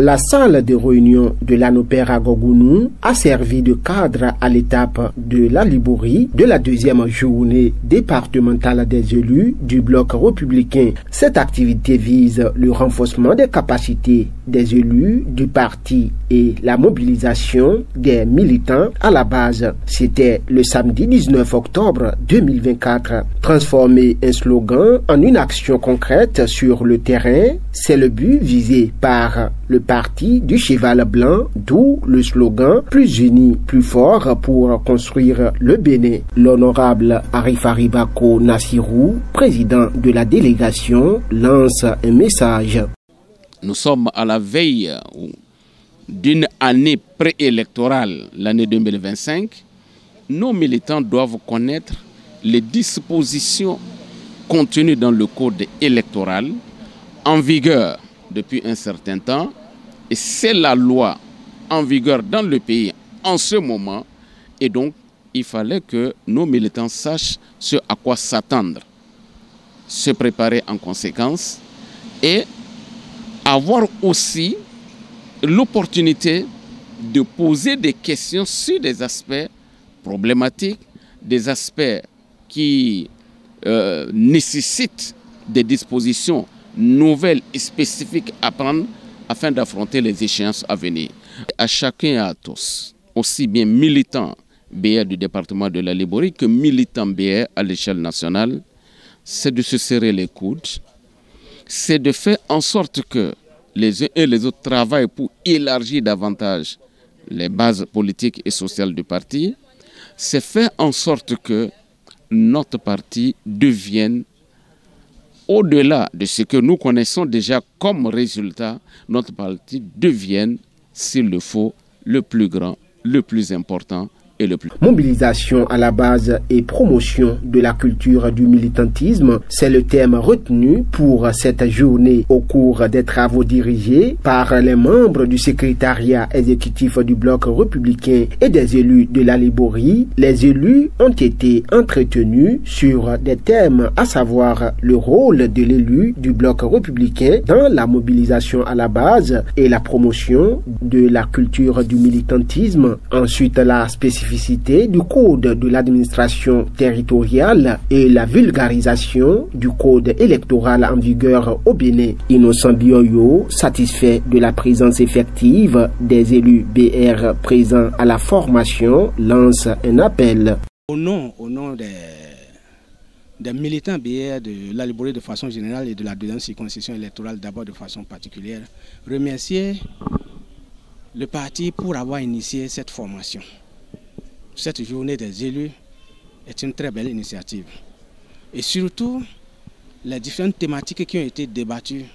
La salle de réunion de l'ANOPER à Gogounou a servi de cadre à l'étape de la Liborie de la deuxième journée départementale des élus du bloc républicain. Cette activité vise le renforcement des capacités des élus du parti et la mobilisation des militants à la base. C'était le samedi 19 octobre 2024. Transformer un slogan en une action concrète sur le terrain, c'est le but visé par le parti du cheval blanc, d'où le slogan « Plus unis, plus fort pour construire le Bénin ». L'honorable Arifari Bako Nassirou, président de la délégation, lance un message. Nous sommes à la veille d'une année préélectorale, l'année 2025. Nos militants doivent connaître les dispositions contenues dans le code électoral en vigueur depuis un certain temps, et c'est la loi en vigueur dans le pays en ce moment, et donc il fallait que nos militants sachent ce à quoi s'attendre, se préparer en conséquence et avoir aussi l'opportunité de poser des questions sur des aspects problématiques, des aspects qui nécessitent des dispositions nouvelles et spécifiques à prendre afin d'affronter les échéances à venir. À chacun et à tous, aussi bien militants BR du département de la Liborie que militants BR à l'échelle nationale, c'est de se serrer les coudes, c'est de faire en sorte que les uns et les autres travaillent pour élargir davantage les bases politiques et sociales du parti, c'est faire en sorte que notre parti devienne, au-delà de ce que nous connaissons déjà comme résultat, notre parti devienne, s'il le faut, le plus grand, le plus important et le plus... Mobilisation à la base et promotion de la culture du militantisme, c'est le thème retenu pour cette journée au cours des travaux dirigés par les membres du secrétariat exécutif du bloc républicain et des élus de la Liborie. Les élus ont été entretenus sur des thèmes, à savoir le rôle de l'élu du bloc républicain dans la mobilisation à la base et la promotion de la culture du militantisme. Ensuite, la spécificité du code de l'administration territoriale et la vulgarisation du code électoral en vigueur au Bénin. Innocent Bioyo, satisfait de la présence effective des élus BR présents à la formation, lance un appel. Au nom des militants BR de la Liborie de façon générale et de la deuxième circonscription électorale d'abord de façon particulière, remercier le parti pour avoir initié cette formation. Cette journée des élus est une très belle initiative. Et surtout, les différentes thématiques qui ont été débattues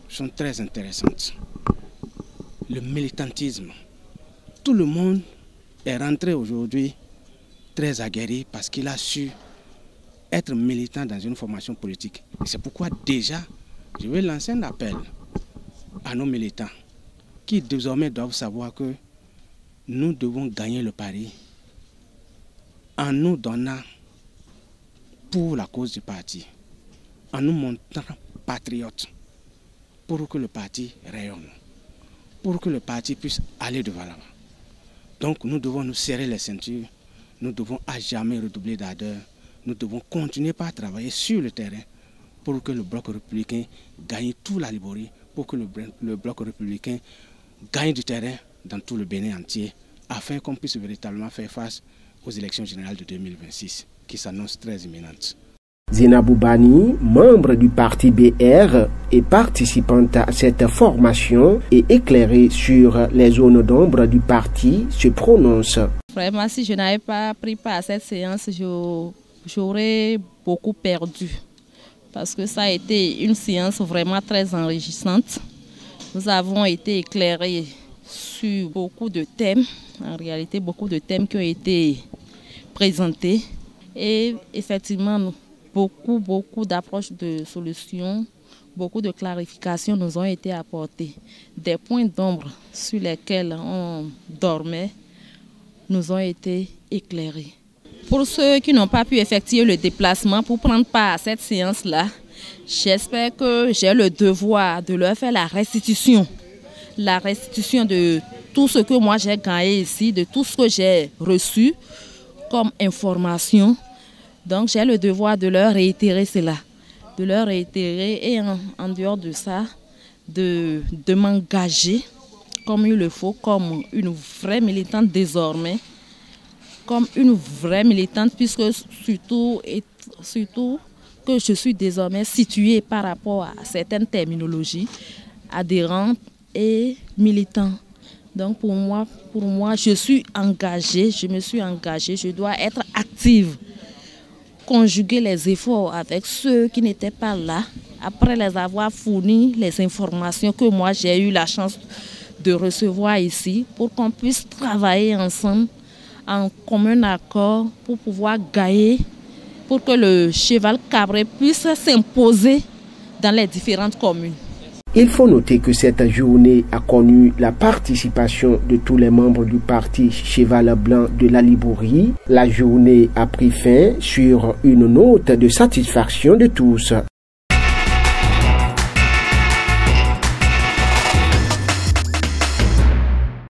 sont très intéressantes. Le militantisme. Tout le monde est rentré aujourd'hui très aguerri parce qu'il a su être militant dans une formation politique. Et c'est pourquoi déjà, je vais lancer un appel à nos militants qui désormais doivent savoir que nous devons gagner le pari en nous donnant pour la cause du parti, en nous montrant patriotes, pour que le parti rayonne, pour que le parti puisse aller de l'avant. Donc nous devons nous serrer les ceintures, nous devons à jamais redoubler d'ardeur, nous devons continuer par travailler sur le terrain pour que le bloc républicain gagne tout la Liborie, pour que le bloc républicain gagne du terrain dans tout le Bénin entier, afin qu'on puisse véritablement faire face aux élections générales de 2026 qui s'annoncent très imminentes. Zinabou Bani, membre du parti BR et participante à cette formation et éclairée sur les zones d'ombre du parti, se prononce. Vraiment, si je n'avais pas pris part à cette séance, j'aurais beaucoup perdu. Parce que ça a été une séance vraiment très enrichissante. Nous avons été éclairés sur beaucoup de thèmes, en réalité beaucoup de thèmes qui ont été présentés et effectivement beaucoup d'approches de solutions, beaucoup de clarifications nous ont été apportées. Des points d'ombre sur lesquels on dormait nous ont été éclairés. Pour ceux qui n'ont pas pu effectuer le déplacement pour prendre part à cette séance-là, j'espère que j'ai le devoir de leur faire la restitution la restitution de tout ce que moi j'ai gagné ici, de tout ce que j'ai reçu comme information. Donc j'ai le devoir de leur réitérer cela, de leur réitérer et en dehors de ça, de m'engager comme il le faut, comme une vraie militante désormais, comme une vraie militante, puisque surtout que je suis désormais située par rapport à certaines terminologies, adhérente et militant. Donc pour moi, je suis engagée, je me suis engagée, je dois être active, conjuguer les efforts avec ceux qui n'étaient pas là, après les avoir fourni les informations que moi j'ai eu la chance de recevoir ici, pour qu'on puisse travailler ensemble en commun accord pour pouvoir gagner, pour que le cheval cabré puisse s'imposer dans les différentes communes. Il faut noter que cette journée a connu la participation de tous les membres du parti Cheval Blanc de la Libourie. La journée a pris fin sur une note de satisfaction de tous.